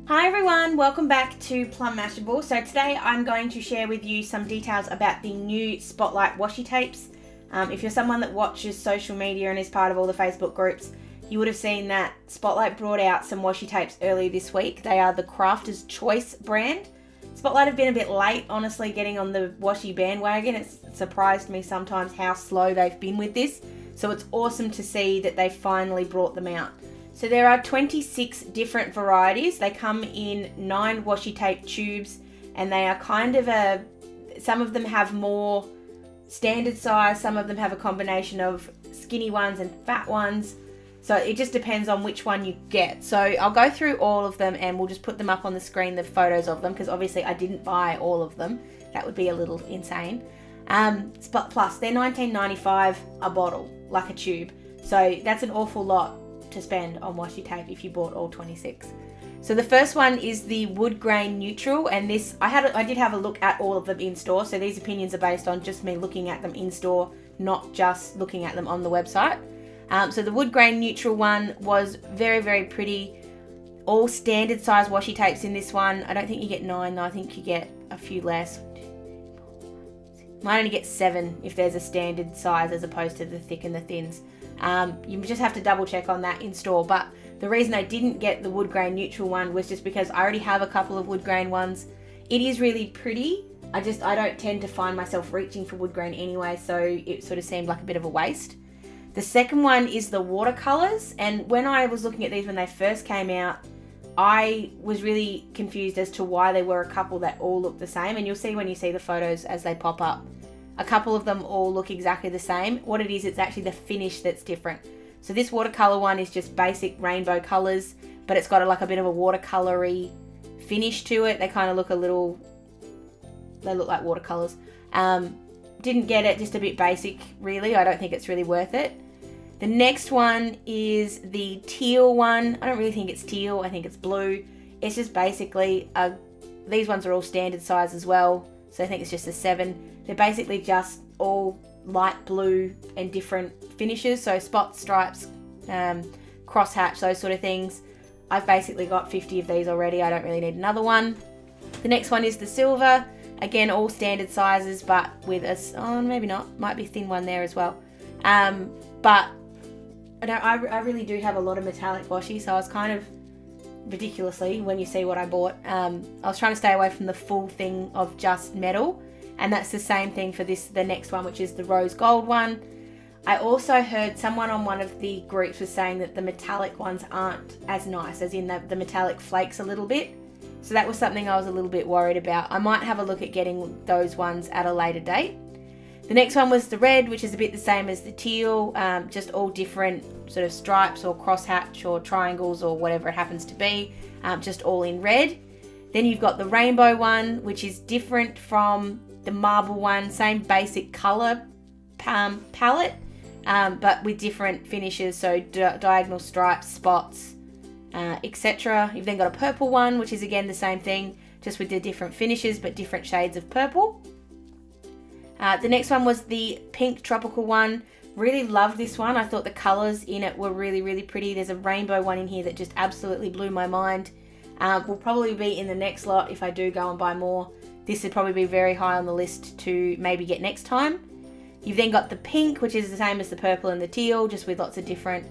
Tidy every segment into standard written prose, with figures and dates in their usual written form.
Hi everyone, welcome back to Plum Mashable. So today I'm going to share with you some details about the new Spotlight washi tapes. If you're someone that watches social media and is part of all the Facebook groups, you would have seen that Spotlight brought out some washi tapes earlier this week. They are the Crafter's Choice brand. Spotlight have been a bit late, honestly, getting on the washi bandwagon. It's surprised me sometimes how slow they've been with this. So it's awesome to see that they finally brought them out. So there are 26 different varieties. They come in 9 washi tape tubes, and they are kind of some of them have more standard size, some of them have a combination of skinny ones and fat ones. So it just depends on which one you get. So I'll go through all of them and we'll just put them up on the screen, the photos of them, because obviously I didn't buy all of them. That would be a little insane. Plus, they're $19.95 a bottle, like a tube. So that's an awful lot to spend on washi tape if you bought all 26. So the first one is the wood grain neutral, and this I did have a look at all of them in store. So these opinions are based on just me looking at them in store, not just looking at them on the website. So the wood grain neutral one was very, very pretty. All standard size washi tapes in this one. I don't think you get 9 though. I think you get a few less. Might only get 7 if there's a standard size as opposed to the thick and the thins. You just have to double check on that in store. But the reason I didn't get the wood grain neutral one was just because I already have a couple of wood grain ones. It is really pretty. I don't tend to find myself reaching for wood grain anyway, so it sort of seemed like a bit of a waste. The second one is the watercolors, and when I was looking at these when they first came out, I was really confused as to why there were a couple that all look the same, and you'll see when you see the photos as they pop up. A couple of them all look exactly the same. What it is, it's actually the finish that's different. So this watercolor one is just basic rainbow colors, but it's got like a bit of a watercolory finish to it. They kind of look they look like watercolors. Didn't get it, just a bit basic really. I don't think it's really worth it. The next one is the teal one. I don't really think it's teal, I think it's blue. It's just basically, these ones are all standard size as well. So I think it's just a 7. They're basically just all light blue and different finishes. So spots, stripes, crosshatch, those sort of things. I've basically got 50 of these already. I don't really need another one. The next one is the silver. Again, all standard sizes, but with maybe not. Might be a thin one there as well. But I really do have a lot of metallic washi, so I was kind of ridiculously, when you see what I bought, I was trying to stay away from the full thing of just metal. And that's the same thing for the next one, which is the rose gold one. I also heard someone on one of the groups was saying that the metallic ones aren't as nice, as in the metallic flakes a little bit. So that was something I was a little bit worried about. I might have a look at getting those ones at a later date. The next one was the red, which is a bit the same as the teal, just all different sort of stripes or crosshatch or triangles or whatever it happens to be, just all in red. Then you've got the rainbow one, which is different from the marble one, same basic color palette, but with different finishes, so diagonal stripes, spots, etc. You've then got a purple one, which is again the same thing, just with the different finishes but different shades of purple. The next one was the pink tropical one. Really loved this one. I thought the colors in it were really, really pretty. There's a rainbow one in here that just absolutely blew my mind. Will probably be in the next lot if I do go and buy more. This would probably be very high on the list to maybe get next time. You've then got the pink, which is the same as the purple and the teal, just with lots of different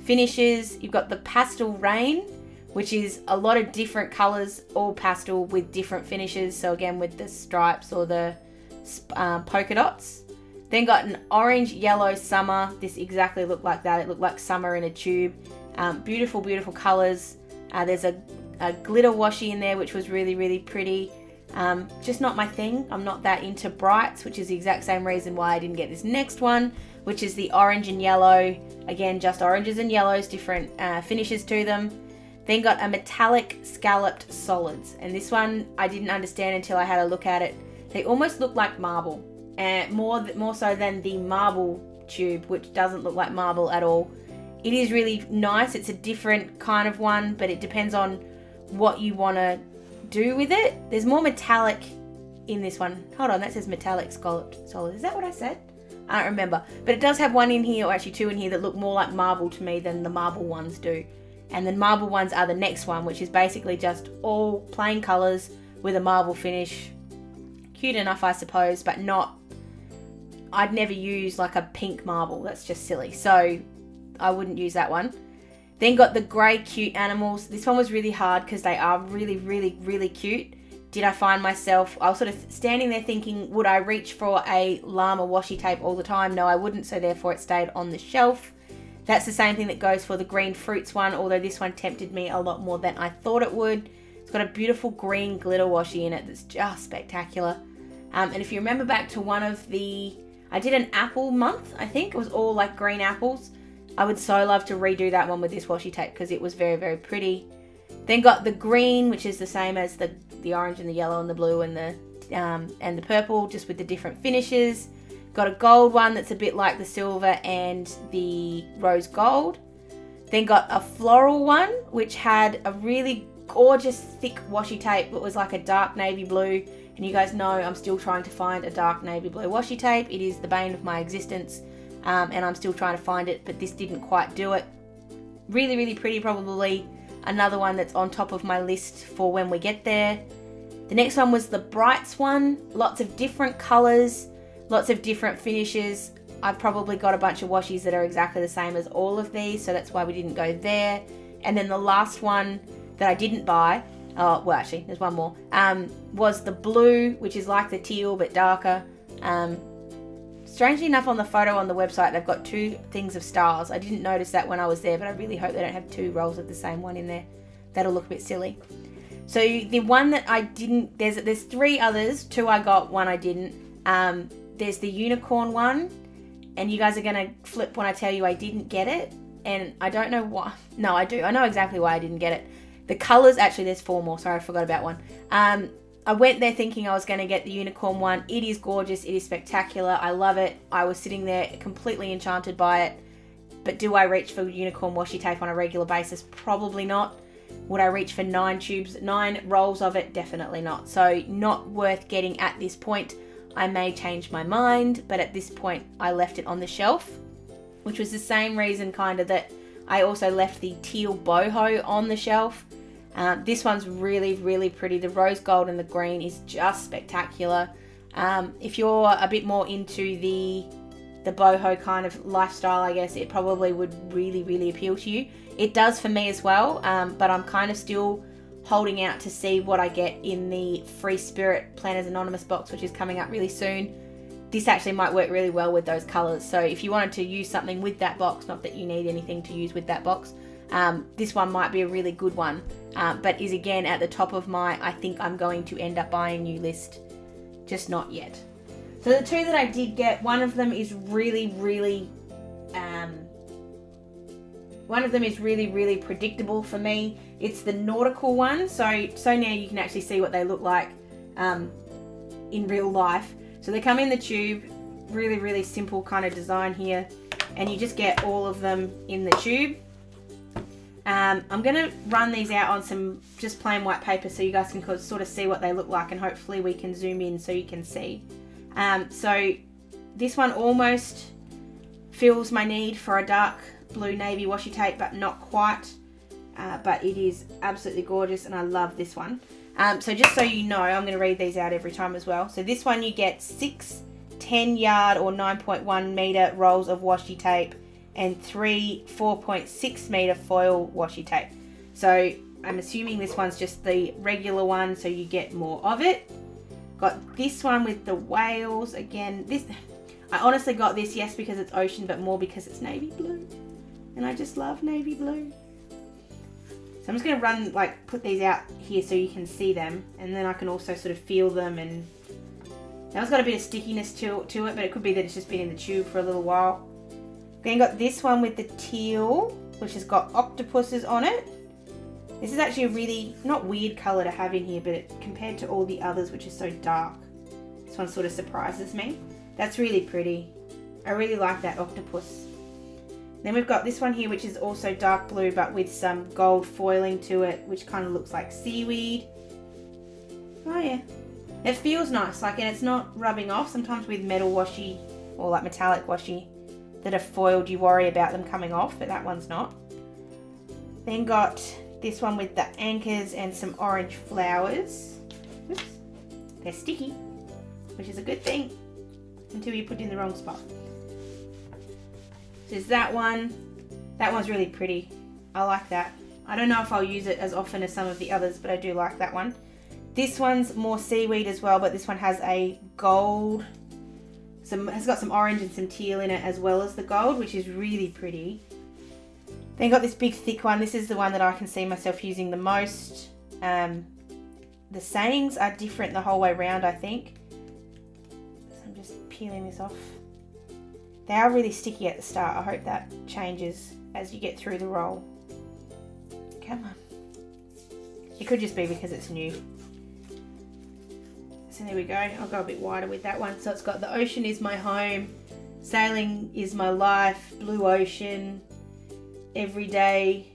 finishes. You've got the pastel rain, which is a lot of different colors, all pastel with different finishes. So again, with the stripes or the polka dots. Then got an orange yellow summer. This exactly looked like that. It looked like summer in a tube. Beautiful, beautiful colors. There's a glitter washi in there, which was really, really pretty. Just not my thing. I'm not that into brights, which is the exact same reason why I didn't get this next one, which is the orange and yellow. Again, just oranges and yellows, different finishes to them. Then got a metallic scalloped solids, and this one I didn't understand until I had a look at it. They almost look like marble, more so than the marble tube, which doesn't look like marble at all. It is really nice. It's a different kind of one, but it depends on what you want to do with it. There's more metallic in this one. Hold on, that says metallic scalloped solid. Is that what I said? I don't remember. But it does have one in here, or actually 2 in here, that look more like marble to me than the marble ones do. And the marble ones are the next one, which is basically just all plain colours with a marble finish. Cute enough, I suppose, but not... I'd never use like a pink marble. That's just silly. So I wouldn't use that one. Then got the grey cute animals. This one was really hard because they are really, really, really cute. Did I find myself... I was sort of standing there thinking, would I reach for a llama washi tape all the time? No, I wouldn't. So therefore it stayed on the shelf. That's the same thing that goes for the green fruits one, although this one tempted me a lot more than I thought it would. It's got a beautiful green glitter washi in it that's just spectacular. And if you remember back to one of the... I did an apple month, I think. It was all like green apples. I would so love to redo that one with this washi tape because it was very, very pretty. Then got the green, which is the same as the orange and the yellow and the blue and the purple, just with the different finishes. Got a gold one that's a bit like the silver and the rose gold. Then got a floral one, which had a really gorgeous thick washi tape that was like a dark navy blue. And you guys know I'm still trying to find a dark navy blue washi tape. It is the bane of my existence, and I'm still trying to find it, but this didn't quite do it. Really, really pretty, probably another one that's on top of my list for when we get there. The next one was the brights one. Lots of different colours, lots of different finishes. I've probably got a bunch of washis that are exactly the same as all of these, so that's why we didn't go there. And then the last one that I didn't buy, oh, well, actually, there's one more, was the blue, which is like the teal but darker. Strangely enough, on the photo on the website, they've got two things of stars. I didn't notice that when I was there, but I really hope they don't have two rolls of the same one in there. That'll look a bit silly. So the one that I didn't, there's three others. Two I got, one I didn't. There's the unicorn one, and you guys are going to flip when I tell you I didn't get it. And I don't know why. No, I do. I know exactly why I didn't get it. The colours, actually, there's four more. Sorry, I forgot about one. I went there thinking I was going to get the unicorn one. It is gorgeous. It is spectacular. I love it. I was sitting there completely enchanted by it. But do I reach for unicorn washi tape on a regular basis? Probably not. Would I reach for 9 rolls of it? Definitely not. So not worth getting at this point. I may change my mind, but at this point I left it on the shelf, which was the same reason kind of that I also left the teal boho on the shelf. This one's really, really pretty. The rose gold and the green is just spectacular. If you're a bit more into the boho kind of lifestyle, I guess, it probably would really, really appeal to you. It does for me as well, but I'm kind of still holding out to see what I get in the Free Spirit Planners Anonymous box, which is coming up really soon. This actually might work really well with those colours. So if you wanted to use something with that box, not that you need anything to use with that box, this one might be a really good one, but is again at the top of my I think I'm going to end up buying new list, just not yet. So the two that I did get, one of them is really, really predictable for me. It's the Nautical one. So now you can actually see what they look like in real life. So they come in the tube, really, really simple kind of design here, and you just get all of them in the tube. I'm going to run these out on some just plain white paper so you guys can sort of see what they look like, and hopefully we can zoom in so you can see. So this one almost fills my need for a dark blue navy washi tape, but not quite. But it is absolutely gorgeous, and I love this one. So just so you know, I'm going to read these out every time as well. So this one you get 6 10-yard or 9.1 meter rolls of washi tape and 3 4.6 meter foil washi tape. So I'm assuming this one's just the regular one, so you get more of it. Got this one with the whales. Again, I honestly got this, yes, because it's ocean, but more because it's navy blue. And I just love navy blue. So I'm just going to put these out here so you can see them, and then I can also sort of feel them. And that one's got a bit of stickiness to it, but it could be that it's just been in the tube for a little while. Then got this one with the teal, which has got octopuses on it. This is actually a really, not weird colour to have in here, but compared to all the others, which is so dark, this one sort of surprises me. That's really pretty. I really like that octopus. Then we've got this one here, which is also dark blue, but with some gold foiling to it, which kind of looks like seaweed. Oh yeah. It feels nice, and it's not rubbing off. Sometimes with metal washi, or like metallic washi, that are foiled, you worry about them coming off, but that one's not. Then got this one with the anchors and some orange flowers. Oops. They're sticky, which is a good thing until you put it in the wrong spot. So there's that one. That one's really pretty. I like that. I don't know if I'll use it as often as some of the others, but I do like that one. This one's more seaweed as well, but this one has a gold, has got some orange and some teal in it as well as the gold, which is really pretty. Then got this big thick one. This is the one that I can see myself using the most. The sayings are different the whole way around, I think. So I'm just peeling this off. They are really sticky at the start. I hope that changes as you get through the roll. Come on. It could just be because it's new. So there we go. I'll go a bit wider with that one. So it's got the ocean is my home, sailing is my life, blue ocean, every day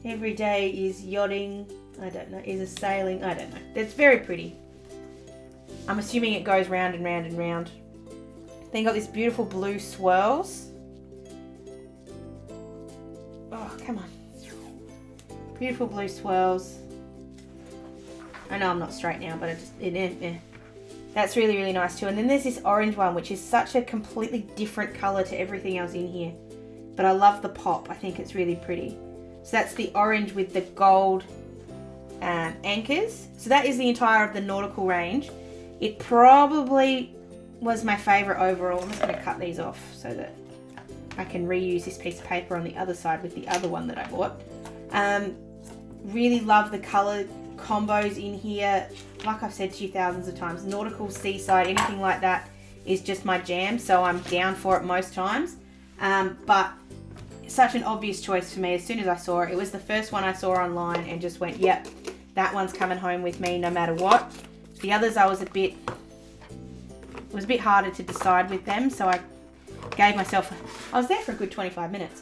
is yachting, I don't know, is a sailing, I don't know. It's very pretty. I'm assuming it goes round and round and round. Then got this beautiful blue swirls. Oh, come on. Beautiful blue swirls. I know I'm not straight now, but that's really, really nice too. And then there's this orange one, which is such a completely different colour to everything else in here. But I love the pop. I think it's really pretty. So that's the orange with the gold anchors. So that is the entire of the Nautical range. It probably was my favourite overall. I'm just going to cut these off so that I can reuse this piece of paper on the other side with the other one that I bought. Really love the colour combos in here. Like I've said to you thousands of times, nautical, seaside, anything like that is just my jam, so I'm down for it most times. But such an obvious choice for me. As soon as I saw it, it was the first one I saw online and just went, yep, that one's coming home with me no matter what. The others it was a bit harder to decide with them, so I gave myself, I was there for a good 25 minutes.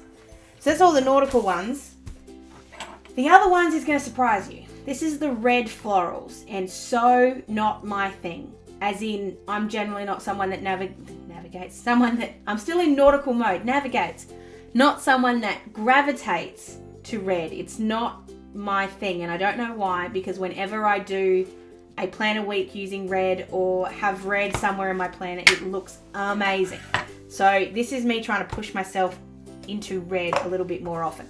So that's all the nautical ones. The other ones is going to surprise you. This is the red florals, and so not my thing. As in, I'm generally not someone that navigates, someone that, I'm still in nautical mode, navigates. Not someone that gravitates to red. It's not my thing, and I don't know why, because whenever I do a planner week using red or have red somewhere in my planner, it looks amazing. So this is me trying to push myself into red a little bit more often.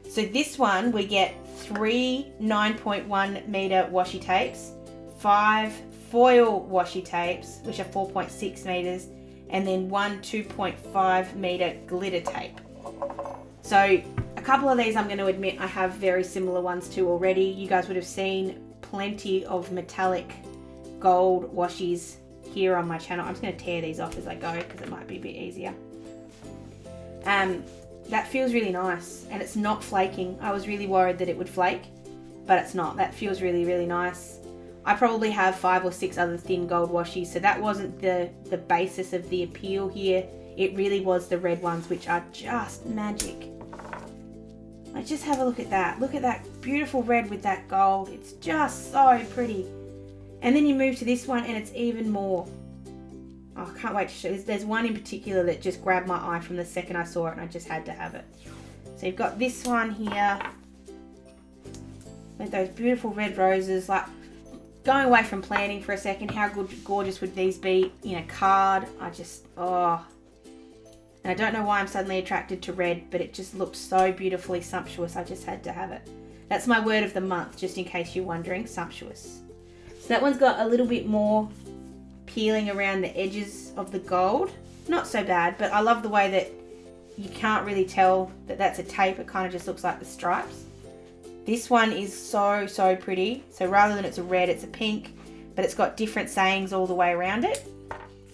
So this one, we get 3 9.1 meter washi tapes, 5 foil washi tapes, which are 4.6 meters, and then 1 2.5 meter glitter tape. So a couple of these, I'm going to admit, I have very similar ones to already. You guys would have seen plenty of metallic gold washies here on my channel. I'm just going to tear these off as I go because it might be a bit easier. That feels really nice, and it's not flaking. I was really worried that it would flake, but it's not. That feels really, really nice. I probably have 5 or 6 other thin gold washies, so that wasn't the basis of the appeal here. It really was the red ones, which are just magic. Like, just have a look at that. Look at that beautiful red with that gold. It's just so pretty. And then you move to this one, and it's even more. Oh, I can't wait to show you. There's one in particular that just grabbed my eye from the second I saw it, and I just had to have it. So you've got this one here with those beautiful red roses. Like, going away from planning for a second, how gorgeous would these be in a card? And I don't know why I'm suddenly attracted to red, but it just looked so beautifully sumptuous. I just had to have it. That's my word of the month, just in case you're wondering, sumptuous. So that one's got a little bit more peeling around the edges of the gold. Not so bad, but I love the way that you can't really tell that that's a tape. It kind of just looks like the stripes. This one is so, so pretty. So rather than it's a red, it's a pink, but it's got different sayings all the way around it.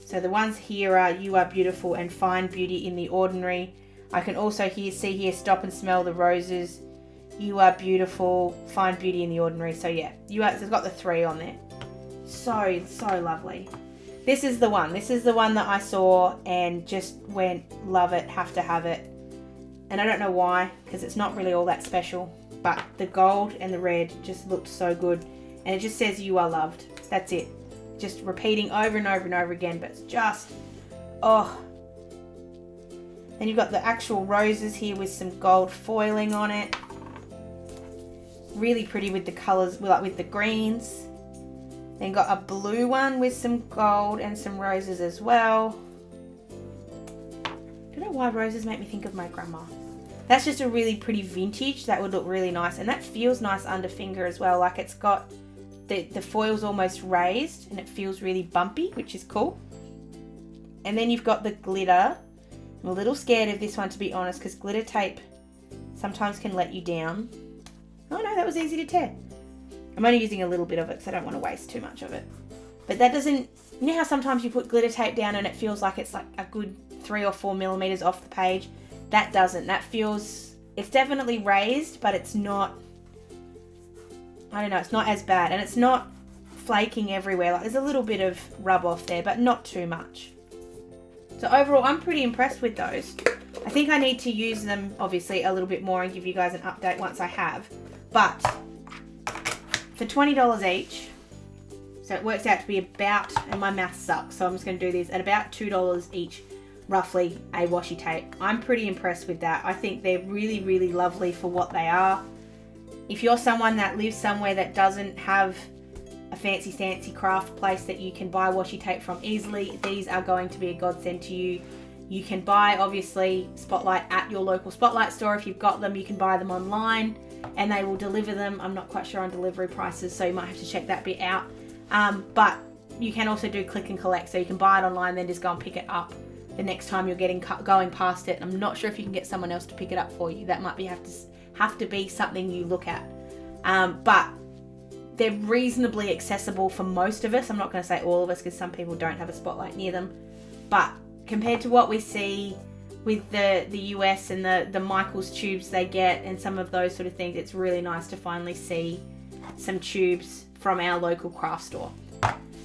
So the ones here are, you are beautiful and find beauty in the ordinary. I can also see here, stop and smell the roses. You are beautiful, find beauty in the ordinary. So yeah, it's got the 3 on there. So, so lovely. This is the one. This is the one that I saw and just went, love it, have to have it. And I don't know why, because it's not really all that special. But the gold and the red just looked so good. And it just says you are loved. That's it. Just repeating over and over and over again. But it's just, oh. Then you've got the actual roses here with some gold foiling on it. Really pretty with the colours, like with the greens. Then got a blue one with some gold and some roses as well. I don't know why roses make me think of my grandma. That's just a really pretty vintage. That would look really nice. And that feels nice under finger as well. Like it's got, the foil's almost raised and it feels really bumpy, which is cool. And then you've got the glitter. I'm a little scared of this one, to be honest, because glitter tape sometimes can let you down. Oh no, that was easy to tear. I'm only using a little bit of it because I don't want to waste too much of it. But that doesn't, you know how sometimes you put glitter tape down and it feels like it's like a good 3 or 4 millimeters off the page? That doesn't. That feels, it's definitely raised, but it's not, I don't know, it's not as bad. And it's not flaking everywhere. Like there's a little bit of rub off there, but not too much. So overall, I'm pretty impressed with those. I think I need to use them, obviously, a little bit more and give you guys an update once I have. But for $20 each, so it works out to be about, and my math sucks, so I'm just going to do this, at about $2 each, roughly, a washi tape. I'm pretty impressed with that. I think they're really, really lovely for what they are. If you're someone that lives somewhere that doesn't have a fancy craft place that you can buy washi tape from easily, these are going to be a godsend to you. You can buy, obviously, Spotlight at your local Spotlight store. If you've got them, you can buy them online and they will deliver them. I'm not quite sure on delivery prices, so you might have to check that bit out. But you can also do click and collect, so you can buy it online, then just go and pick it up the next time you're going past it. I'm not sure if you can get someone else to pick it up for you. That might have to be something you look at. But they're reasonably accessible for most of us. I'm not going to say all of us because some people don't have a Spotlight near them. But compared to what we see with the US and the Michaels tubes they get and some of those sort of things, it's really nice to finally see some tubes from our local craft store.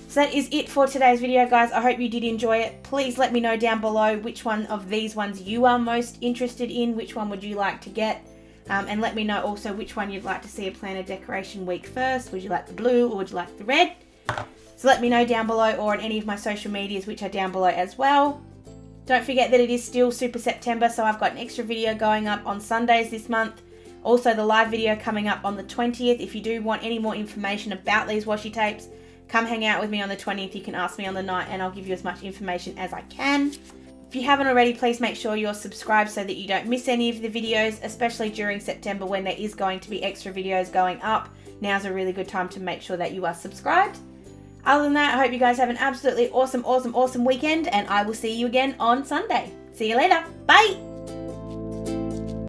So that is it for today's video, guys. I hope you did enjoy it. Please let me know down below which one of these ones you are most interested in. Which one would you like to get? And let me know also which one you'd like to see a planner decoration week first. Would you like the blue or would you like the red? So let me know down below, or on any of my social medias, which are down below as well. Don't forget that it is still Super September, so I've got an extra video going up on Sundays this month. Also the live video coming up on the 20th. If you do want any more information about these washi tapes, come hang out with me on the 20th. You can ask me on the night and I'll give you as much information as I can. If you haven't already, please make sure you're subscribed so that you don't miss any of the videos, especially during September when there is going to be extra videos going up. Now's a really good time to make sure that you are subscribed. Other than that, I hope you guys have an absolutely awesome weekend, and I will see you again on Sunday. See you later. Bye!